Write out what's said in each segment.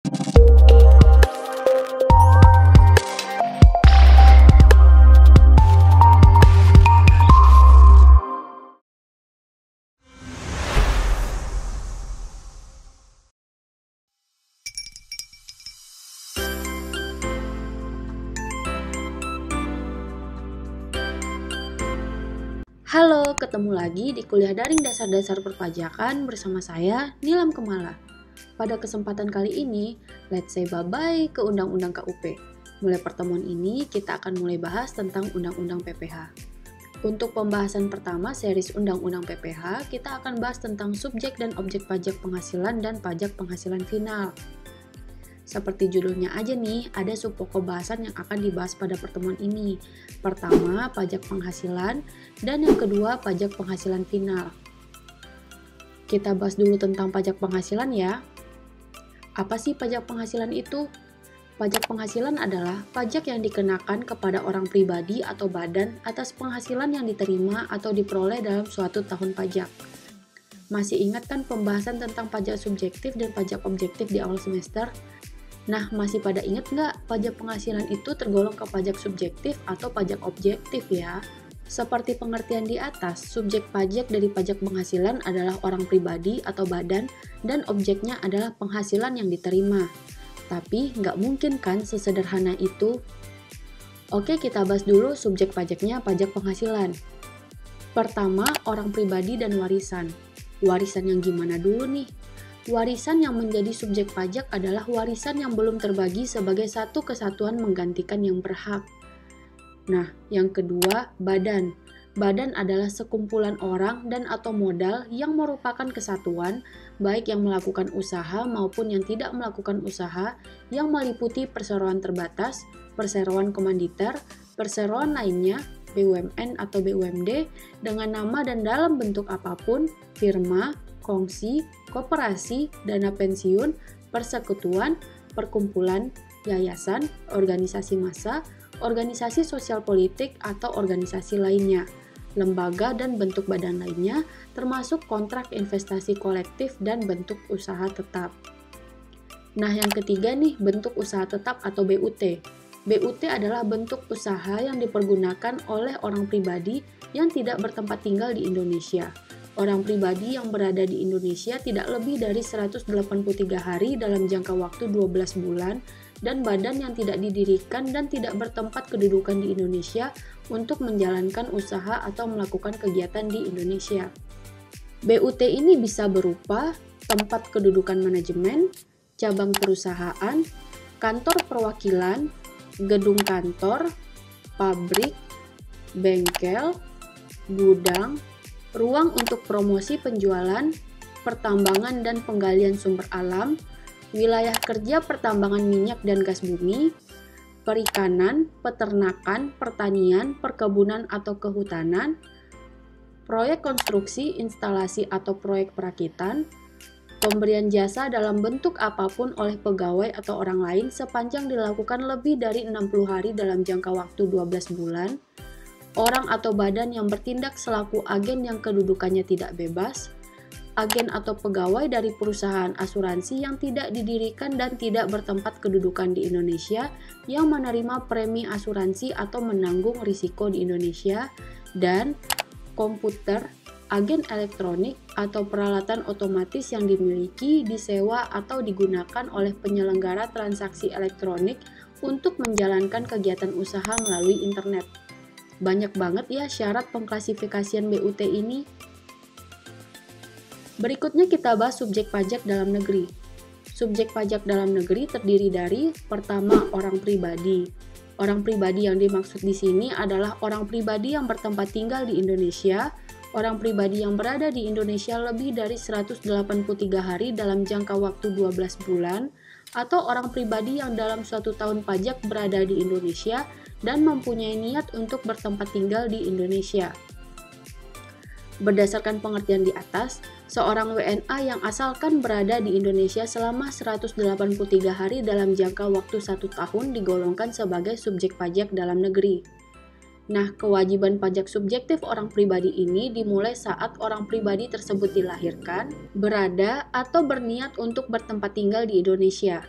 Halo, ketemu lagi di kuliah daring dasar-dasar perpajakan bersama saya, Nilam Kemala. Pada kesempatan kali ini, let's say bye-bye ke Undang-Undang KUP. Mulai pertemuan ini, kita akan mulai bahas tentang Undang-Undang PPh. Untuk pembahasan pertama series Undang-Undang PPh, kita akan bahas tentang subjek dan objek pajak penghasilan dan pajak penghasilan final. Seperti judulnya aja nih, ada subpokok bahasan yang akan dibahas pada pertemuan ini. Pertama, pajak penghasilan, dan yang kedua, pajak penghasilan final. Kita bahas dulu tentang pajak penghasilan ya. Apa sih pajak penghasilan itu? Pajak penghasilan adalah pajak yang dikenakan kepada orang pribadi atau badan atas penghasilan yang diterima atau diperoleh dalam suatu tahun pajak. Masih ingat kan pembahasan tentang pajak subjektif dan pajak objektif di awal semester? Nah, masih pada ingat nggak pajak penghasilan itu tergolong ke pajak subjektif atau pajak objektif ya? Seperti pengertian di atas, subjek pajak dari pajak penghasilan adalah orang pribadi atau badan dan objeknya adalah penghasilan yang diterima. Tapi nggak mungkin kan sesederhana itu? Oke, kita bahas dulu subjek pajaknya pajak penghasilan. Pertama, orang pribadi dan warisan. Warisan yang gimana dulu nih? Warisan yang menjadi subjek pajak adalah warisan yang belum terbagi sebagai satu kesatuan menggantikan yang berhak. Nah, yang kedua, badan. Badan adalah sekumpulan orang dan atau modal yang merupakan kesatuan, baik yang melakukan usaha maupun yang tidak melakukan usaha, yang meliputi perseroan terbatas, perseroan komanditer, perseroan lainnya, BUMN atau BUMD, dengan nama dan dalam bentuk apapun, firma, kongsi, koperasi, dana pensiun, persekutuan, perkumpulan, yayasan, organisasi massa, organisasi sosial politik atau organisasi lainnya, lembaga dan bentuk badan lainnya, termasuk kontrak investasi kolektif dan bentuk usaha tetap. Nah, yang ketiga nih, bentuk usaha tetap atau BUT. BUT adalah bentuk usaha yang dipergunakan oleh orang pribadi yang tidak bertempat tinggal di Indonesia. Orang pribadi yang berada di Indonesia tidak lebih dari 183 hari dalam jangka waktu 12 bulan dan badan yang tidak didirikan dan tidak bertempat kedudukan di Indonesia untuk menjalankan usaha atau melakukan kegiatan di Indonesia. BUT ini bisa berupa tempat kedudukan manajemen, cabang perusahaan, kantor perwakilan, gedung kantor, pabrik, bengkel, gudang, ruang untuk promosi penjualan, pertambangan dan penggalian sumber alam, wilayah kerja pertambangan minyak dan gas bumi, perikanan, peternakan, pertanian, perkebunan atau kehutanan, proyek konstruksi, instalasi atau proyek perakitan, pemberian jasa dalam bentuk apapun oleh pegawai atau orang lain sepanjang dilakukan lebih dari 60 hari dalam jangka waktu 12 bulan, orang atau badan yang bertindak selaku agen yang kedudukannya tidak bebas, agen atau pegawai dari perusahaan asuransi yang tidak didirikan dan tidak bertempat kedudukan di Indonesia yang menerima premi asuransi atau menanggung risiko di Indonesia, dan komputer, agen elektronik, atau peralatan otomatis yang dimiliki, disewa, atau digunakan oleh penyelenggara transaksi elektronik untuk menjalankan kegiatan usaha melalui internet. Banyak banget ya syarat pengklasifikasian BUT ini. Berikutnya kita bahas subjek pajak dalam negeri. Subjek pajak dalam negeri terdiri dari, pertama, orang pribadi. Orang pribadi yang dimaksud di sini adalah orang pribadi yang bertempat tinggal di Indonesia, orang pribadi yang berada di Indonesia lebih dari 183 hari dalam jangka waktu 12 bulan, atau orang pribadi yang dalam suatu tahun pajak berada di Indonesia dan mempunyai niat untuk bertempat tinggal di Indonesia. Berdasarkan pengertian di atas, seorang WNA yang asalkan berada di Indonesia selama 183 hari dalam jangka waktu 1 tahun digolongkan sebagai subjek pajak dalam negeri. Nah, kewajiban pajak subjektif orang pribadi ini dimulai saat orang pribadi tersebut dilahirkan, berada, atau berniat untuk bertempat tinggal di Indonesia.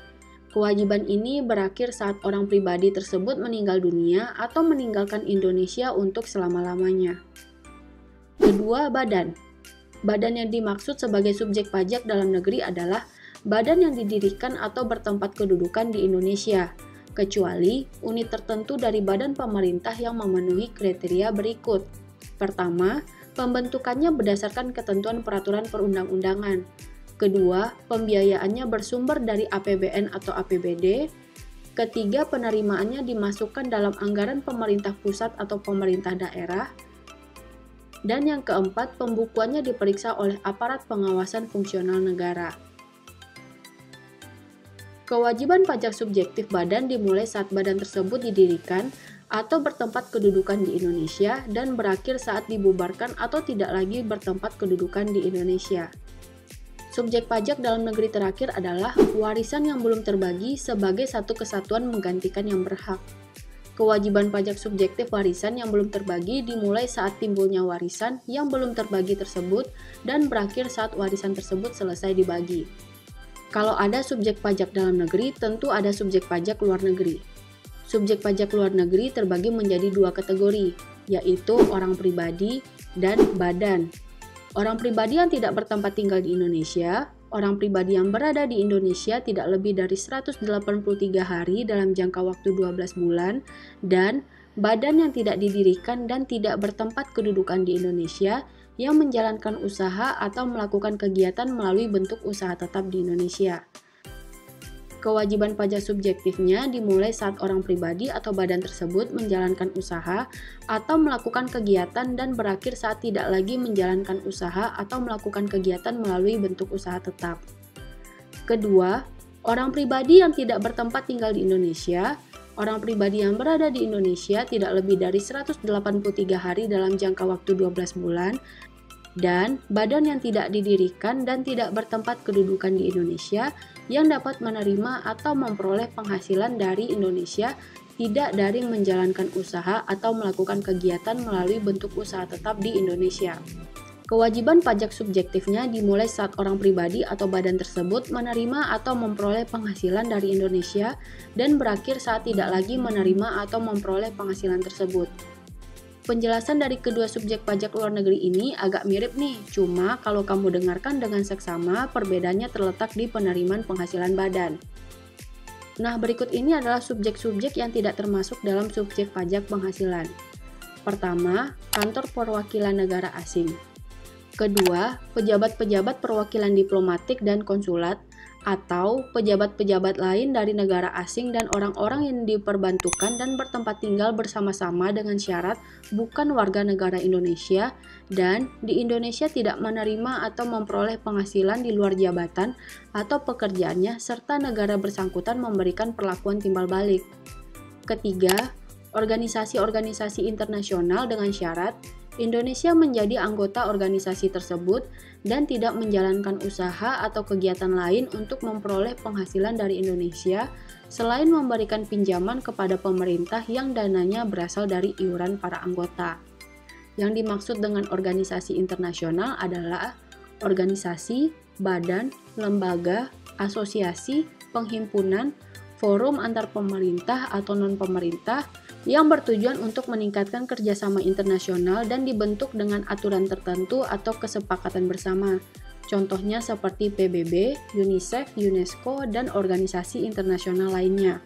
Kewajiban ini berakhir saat orang pribadi tersebut meninggal dunia atau meninggalkan Indonesia untuk selama-lamanya. Kedua, badan. Badan yang dimaksud sebagai subjek pajak dalam negeri adalah badan yang didirikan atau bertempat kedudukan di Indonesia, kecuali unit tertentu dari badan pemerintah yang memenuhi kriteria berikut. Pertama, pembentukannya berdasarkan ketentuan peraturan perundang-undangan. Kedua, pembiayaannya bersumber dari APBN atau APBD. Ketiga, penerimaannya dimasukkan dalam anggaran pemerintah pusat atau pemerintah daerah. Dan yang keempat, pembukuannya diperiksa oleh aparat pengawasan fungsional negara. Kewajiban pajak subjektif badan dimulai saat badan tersebut didirikan atau bertempat kedudukan di Indonesia dan berakhir saat dibubarkan atau tidak lagi bertempat kedudukan di Indonesia. Subjek pajak dalam negeri terakhir adalah warisan yang belum terbagi sebagai satu kesatuan menggantikan yang berhak. Kewajiban pajak subjektif warisan yang belum terbagi dimulai saat timbulnya warisan yang belum terbagi tersebut dan berakhir saat warisan tersebut selesai dibagi. Kalau ada subjek pajak dalam negeri, tentu ada subjek pajak luar negeri. Subjek pajak luar negeri terbagi menjadi dua kategori, yaitu orang pribadi dan badan. Orang pribadi yang tidak bertempat tinggal di Indonesia, orang pribadi yang berada di Indonesia tidak lebih dari 183 hari dalam jangka waktu 12 bulan, dan badan yang tidak didirikan dan tidak bertempat kedudukan di Indonesia yang menjalankan usaha atau melakukan kegiatan melalui bentuk usaha tetap di Indonesia. Kewajiban pajak subjektifnya dimulai saat orang pribadi atau badan tersebut menjalankan usaha atau melakukan kegiatan dan berakhir saat tidak lagi menjalankan usaha atau melakukan kegiatan melalui bentuk usaha tetap. Kedua, orang pribadi yang tidak bertempat tinggal di Indonesia, orang pribadi yang berada di Indonesia tidak lebih dari 183 hari dalam jangka waktu 12 bulan, dan badan yang tidak didirikan dan tidak bertempat kedudukan di Indonesia yang dapat menerima atau memperoleh penghasilan dari Indonesia tidak dari menjalankan usaha atau melakukan kegiatan melalui bentuk usaha tetap di Indonesia. Kewajiban pajak subjektifnya dimulai saat orang pribadi atau badan tersebut menerima atau memperoleh penghasilan dari Indonesia dan berakhir saat tidak lagi menerima atau memperoleh penghasilan tersebut. Penjelasan dari kedua subjek pajak luar negeri ini agak mirip nih, cuma kalau kamu dengarkan dengan seksama, perbedaannya terletak di penerimaan penghasilan badan. Nah, berikut ini adalah subjek-subjek yang tidak termasuk dalam subjek pajak penghasilan. Pertama, kantor perwakilan negara asing. Kedua, pejabat-pejabat perwakilan diplomatik dan konsulat, atau pejabat-pejabat lain dari negara asing dan orang-orang yang diperbantukan dan bertempat tinggal bersama-sama dengan syarat bukan warga negara Indonesia dan di Indonesia tidak menerima atau memperoleh penghasilan di luar jabatan atau pekerjaannya serta negara bersangkutan memberikan perlakuan timbal balik. Ketiga, organisasi-organisasi internasional dengan syarat Indonesia menjadi anggota organisasi tersebut dan tidak menjalankan usaha atau kegiatan lain untuk memperoleh penghasilan dari Indonesia selain memberikan pinjaman kepada pemerintah yang dananya berasal dari iuran para anggota. Yang dimaksud dengan organisasi internasional adalah organisasi, badan, lembaga, asosiasi, penghimpunan, forum antar pemerintah atau non-pemerintah yang bertujuan untuk meningkatkan kerjasama internasional dan dibentuk dengan aturan tertentu atau kesepakatan bersama. Contohnya seperti PBB, UNICEF, UNESCO, dan organisasi internasional lainnya.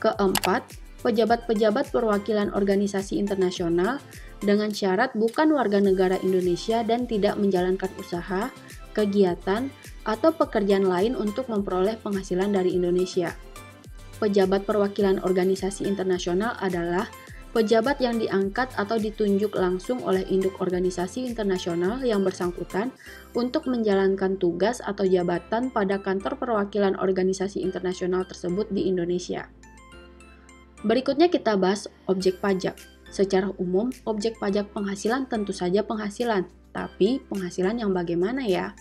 Keempat, pejabat-pejabat perwakilan organisasi internasional dengan syarat bukan warga negara Indonesia dan tidak menjalankan usaha, kegiatan, atau pekerjaan lain untuk memperoleh penghasilan dari Indonesia. Pejabat perwakilan organisasi internasional adalah pejabat yang diangkat atau ditunjuk langsung oleh induk organisasi internasional yang bersangkutan untuk menjalankan tugas atau jabatan pada kantor perwakilan organisasi internasional tersebut di Indonesia. Berikutnya kita bahas objek pajak. Secara umum, objek pajak penghasilan tentu saja penghasilan, tapi penghasilan yang bagaimana ya?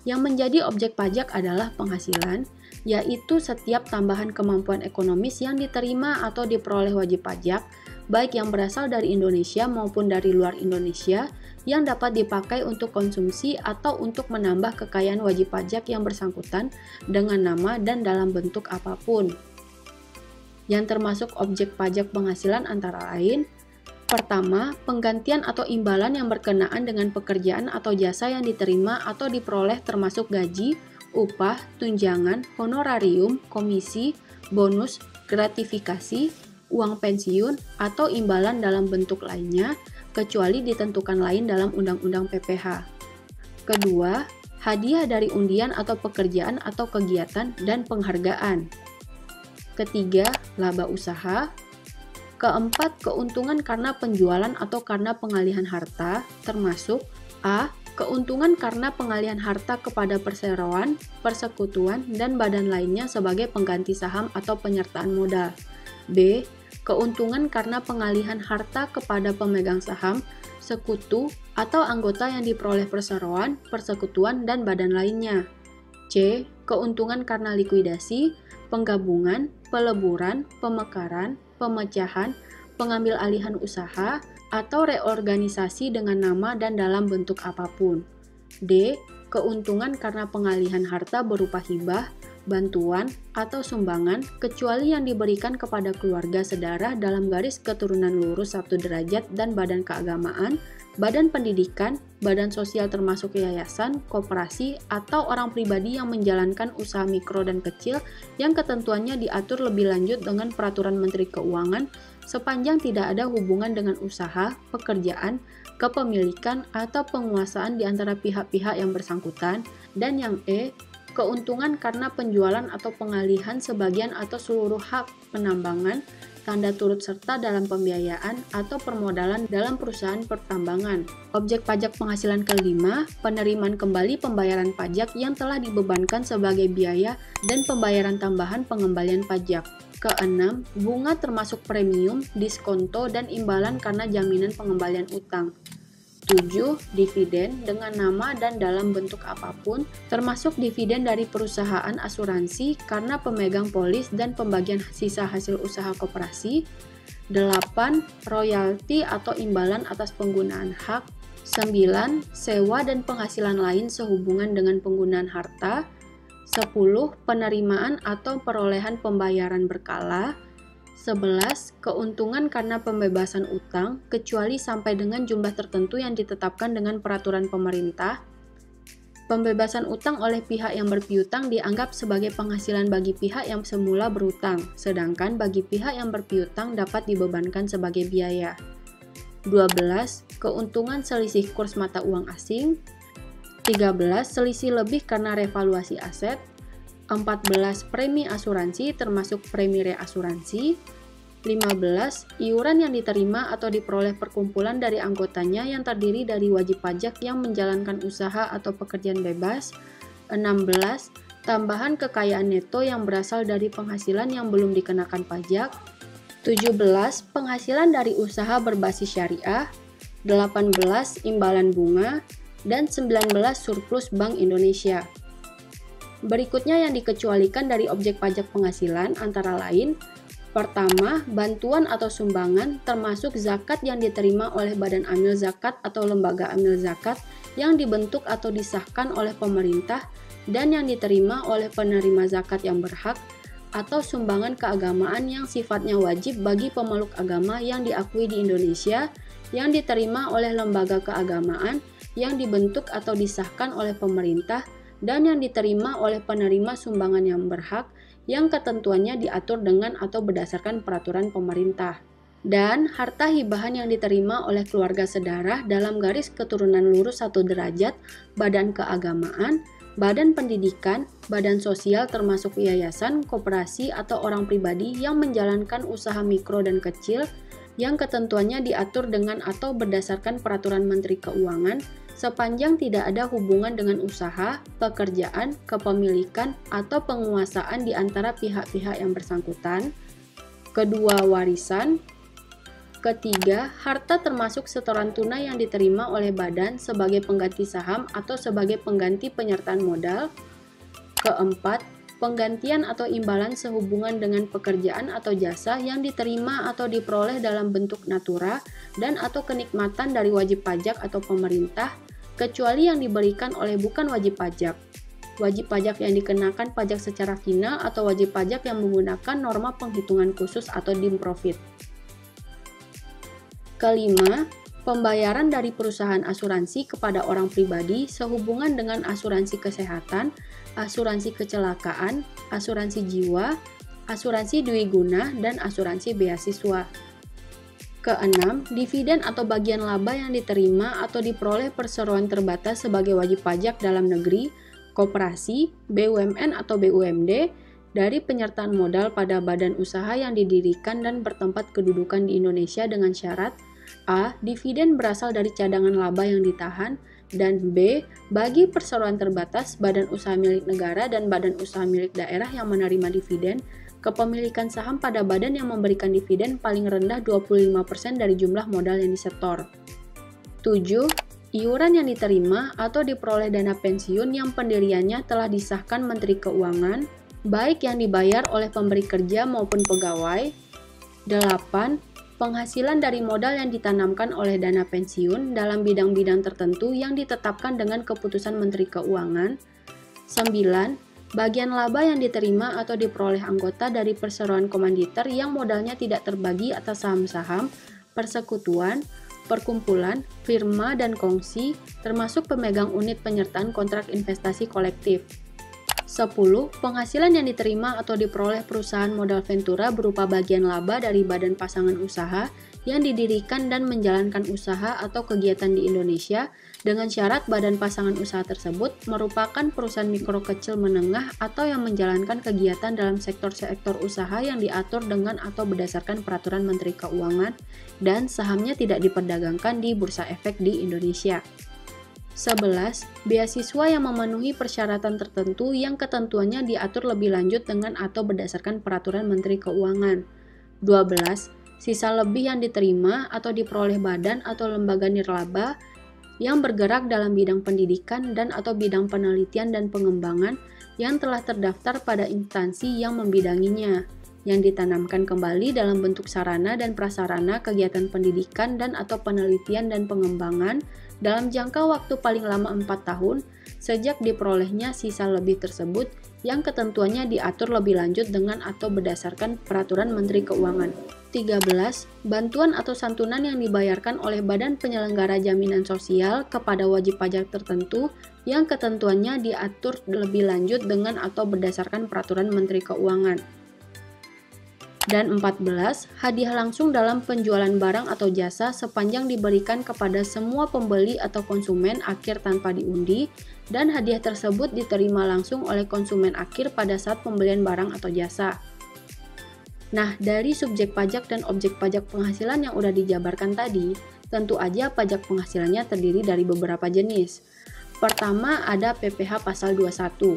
Yang menjadi objek pajak adalah penghasilan, yaitu setiap tambahan kemampuan ekonomis yang diterima atau diperoleh wajib pajak, baik yang berasal dari Indonesia maupun dari luar Indonesia, yang dapat dipakai untuk konsumsi atau untuk menambah kekayaan wajib pajak yang bersangkutan dengan nama dan dalam bentuk apapun. Yang termasuk objek pajak penghasilan antara lain: pertama, penggantian atau imbalan yang berkenaan dengan pekerjaan atau jasa yang diterima atau diperoleh termasuk gaji, upah, tunjangan, honorarium, komisi, bonus, gratifikasi, uang pensiun, atau imbalan dalam bentuk lainnya, kecuali ditentukan lain dalam Undang-Undang PPh. Kedua, hadiah dari undian atau pekerjaan atau kegiatan dan penghargaan. Ketiga, laba usaha. Keempat, keuntungan karena penjualan atau karena pengalihan harta, termasuk A. Keuntungan karena pengalihan harta kepada perseroan, persekutuan, dan badan lainnya sebagai pengganti saham atau penyertaan modal. B. Keuntungan karena pengalihan harta kepada pemegang saham, sekutu, atau anggota yang diperoleh perseroan, persekutuan, dan badan lainnya. C. Keuntungan karena likuidasi, penggabungan, peleburan, pemekaran, pemecahan, pengambil alihan usaha, atau reorganisasi dengan nama dan dalam bentuk apapun. D. Keuntungan karena pengalihan harta berupa hibah, bantuan, atau sumbangan, kecuali yang diberikan kepada keluarga sedarah dalam garis keturunan lurus satu derajat dan badan keagamaan, badan pendidikan, badan sosial termasuk yayasan, koperasi, atau orang pribadi yang menjalankan usaha mikro dan kecil yang ketentuannya diatur lebih lanjut dengan Peraturan Menteri Keuangan sepanjang tidak ada hubungan dengan usaha, pekerjaan, kepemilikan, atau penguasaan di antara pihak-pihak yang bersangkutan. Dan yang E, keuntungan karena penjualan atau pengalihan sebagian atau seluruh hak penambangan, tanda turut serta dalam pembiayaan atau permodalan dalam perusahaan pertambangan. Objek pajak penghasilan kelima, penerimaan kembali pembayaran pajak yang telah dibebankan sebagai biaya dan pembayaran tambahan pengembalian pajak. Keenam, bunga termasuk premium, diskonto, dan imbalan karena jaminan pengembalian utang. 7. Dividen dengan nama dan dalam bentuk apapun, termasuk dividen dari perusahaan asuransi karena pemegang polis dan pembagian sisa hasil usaha koperasi. 8. Royalti atau imbalan atas penggunaan hak. 9. Sewa dan penghasilan lain sehubungan dengan penggunaan harta. 10. Penerimaan atau perolehan pembayaran berkala. 11. Keuntungan karena pembebasan utang, kecuali sampai dengan jumlah tertentu yang ditetapkan dengan peraturan pemerintah. Pembebasan utang oleh pihak yang berpiutang dianggap sebagai penghasilan bagi pihak yang semula berutang, sedangkan bagi pihak yang berpiutang dapat dibebankan sebagai biaya. 12. Keuntungan selisih kurs mata uang asing. 13. Selisih lebih karena revaluasi aset. 14. Premi asuransi termasuk premi reasuransi. 15. Iuran yang diterima atau diperoleh perkumpulan dari anggotanya yang terdiri dari wajib pajak yang menjalankan usaha atau pekerjaan bebas. 16. Tambahan kekayaan neto yang berasal dari penghasilan yang belum dikenakan pajak. 17. Penghasilan dari usaha berbasis syariah. 18. Imbalan bunga. Dan 19. Surplus Bank Indonesia. Berikutnya yang dikecualikan dari objek pajak penghasilan antara lain: pertama, bantuan atau sumbangan termasuk zakat yang diterima oleh badan amil zakat atau lembaga amil zakat yang dibentuk atau disahkan oleh pemerintah dan yang diterima oleh penerima zakat yang berhak, atau sumbangan keagamaan yang sifatnya wajib bagi pemeluk agama yang diakui di Indonesia yang diterima oleh lembaga keagamaan yang dibentuk atau disahkan oleh pemerintah dan yang diterima oleh penerima sumbangan yang berhak yang ketentuannya diatur dengan atau berdasarkan peraturan pemerintah. Dan harta hibahan yang diterima oleh keluarga sedarah dalam garis keturunan lurus satu derajat, badan keagamaan, badan pendidikan, badan sosial termasuk yayasan, koperasi, atau orang pribadi yang menjalankan usaha mikro dan kecil yang ketentuannya diatur dengan atau berdasarkan peraturan Menteri Keuangan sepanjang tidak ada hubungan dengan usaha, pekerjaan, kepemilikan, atau penguasaan di antara pihak-pihak yang bersangkutan. Kedua, warisan. Ketiga, harta termasuk setoran tunai yang diterima oleh badan sebagai pengganti saham atau sebagai pengganti penyertaan modal. Keempat, penggantian atau imbalan sehubungan dengan pekerjaan atau jasa yang diterima atau diperoleh dalam bentuk natura dan atau kenikmatan dari wajib pajak atau pemerintah, kecuali yang diberikan oleh bukan wajib pajak. Wajib pajak yang dikenakan pajak secara final atau wajib pajak yang menggunakan norma penghitungan khusus atau dim profit. Kelima, pembayaran dari perusahaan asuransi kepada orang pribadi sehubungan dengan asuransi kesehatan, asuransi kecelakaan, asuransi jiwa, asuransi dwiguna, dan asuransi beasiswa. Keenam, dividen atau bagian laba yang diterima atau diperoleh perseroan terbatas sebagai wajib pajak dalam negeri, koperasi, BUMN atau BUMD, dari penyertaan modal pada badan usaha yang didirikan dan bertempat kedudukan di Indonesia dengan syarat A. Dividen berasal dari cadangan laba yang ditahan, dan B. Bagi perseroan terbatas, badan usaha milik negara dan badan usaha milik daerah yang menerima dividen, kepemilikan saham pada badan yang memberikan dividen paling rendah 25% dari jumlah modal yang disetor. 7. Iuran yang diterima atau diperoleh dana pensiun yang pendiriannya telah disahkan Menteri Keuangan, baik yang dibayar oleh pemberi kerja maupun pegawai. 8. Penghasilan dari modal yang ditanamkan oleh dana pensiun dalam bidang-bidang tertentu yang ditetapkan dengan keputusan Menteri Keuangan. 9. Bagian laba yang diterima atau diperoleh anggota dari perseroan komanditer yang modalnya tidak terbagi atas saham-saham, persekutuan, perkumpulan, firma, dan kongsi, termasuk pemegang unit penyertaan kontrak investasi kolektif. 10. Penghasilan yang diterima atau diperoleh perusahaan modal ventura berupa bagian laba dari badan pasangan usaha yang didirikan dan menjalankan usaha atau kegiatan di Indonesia dengan syarat badan pasangan usaha tersebut merupakan perusahaan mikro kecil menengah atau yang menjalankan kegiatan dalam sektor-sektor usaha yang diatur dengan atau berdasarkan peraturan Menteri Keuangan dan sahamnya tidak diperdagangkan di Bursa Efek di Indonesia. 11. Beasiswa yang memenuhi persyaratan tertentu yang ketentuannya diatur lebih lanjut dengan atau berdasarkan peraturan Menteri Keuangan. 12. Sisa lebih yang diterima atau diperoleh badan atau lembaga nirlaba yang bergerak dalam bidang pendidikan dan atau bidang penelitian dan pengembangan yang telah terdaftar pada instansi yang membidanginya, yang ditanamkan kembali dalam bentuk sarana dan prasarana kegiatan pendidikan dan atau penelitian dan pengembangan dalam jangka waktu paling lama 4 tahun sejak diperolehnya sisa lebih tersebut yang ketentuannya diatur lebih lanjut dengan atau berdasarkan peraturan Menteri Keuangan. 13. Bantuan atau santunan yang dibayarkan oleh badan penyelenggara jaminan sosial kepada wajib pajak tertentu yang ketentuannya diatur lebih lanjut dengan atau berdasarkan peraturan Menteri Keuangan. Dan 14. Hadiah langsung dalam penjualan barang atau jasa sepanjang diberikan kepada semua pembeli atau konsumen akhir tanpa diundi, dan hadiah tersebut diterima langsung oleh konsumen akhir pada saat pembelian barang atau jasa. Nah, dari subjek pajak dan objek pajak penghasilan yang udah dijabarkan tadi, tentu aja pajak penghasilannya terdiri dari beberapa jenis. Pertama ada PPh pasal 21.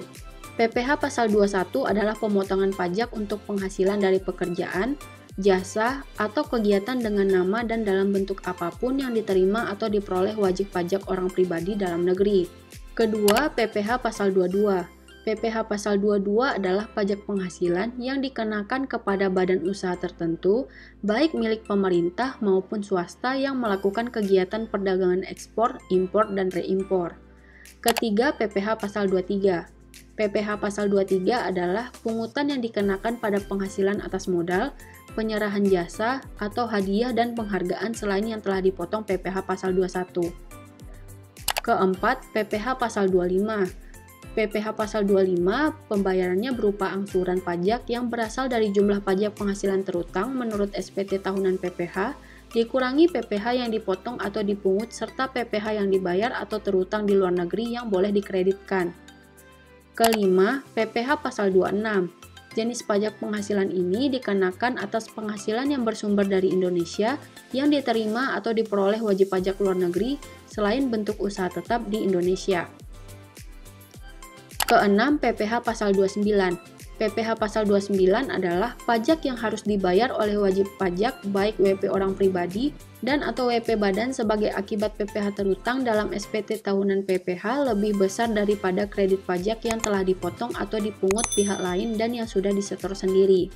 PPh pasal 21 adalah pemotongan pajak untuk penghasilan dari pekerjaan, jasa, atau kegiatan dengan nama dan dalam bentuk apapun yang diterima atau diperoleh wajib pajak orang pribadi dalam negeri. Kedua, PPh pasal 22. PPh pasal 22 adalah pajak penghasilan yang dikenakan kepada badan usaha tertentu, baik milik pemerintah maupun swasta yang melakukan kegiatan perdagangan ekspor, impor, dan reimpor. Ketiga, PPh pasal 23. PPh pasal 23 adalah pungutan yang dikenakan pada penghasilan atas modal, penyerahan jasa, atau hadiah dan penghargaan selain yang telah dipotong PPh pasal 21. Keempat, PPh pasal 25. PPh pasal 25 pembayarannya berupa angsuran pajak yang berasal dari jumlah pajak penghasilan terutang menurut SPT tahunan PPh, dikurangi PPh yang dipotong atau dipungut serta PPh yang dibayar atau terutang di luar negeri yang boleh dikreditkan. Kelima, PPh pasal 26. Jenis pajak penghasilan ini dikenakan atas penghasilan yang bersumber dari Indonesia yang diterima atau diperoleh wajib pajak luar negeri selain bentuk usaha tetap di Indonesia. Keenam, PPh pasal 29. PPh pasal 29 adalah pajak yang harus dibayar oleh wajib pajak baik WP orang pribadi dan atau WP badan sebagai akibat PPh terutang dalam SPT tahunan PPh lebih besar daripada kredit pajak yang telah dipotong atau dipungut pihak lain dan yang sudah disetor sendiri.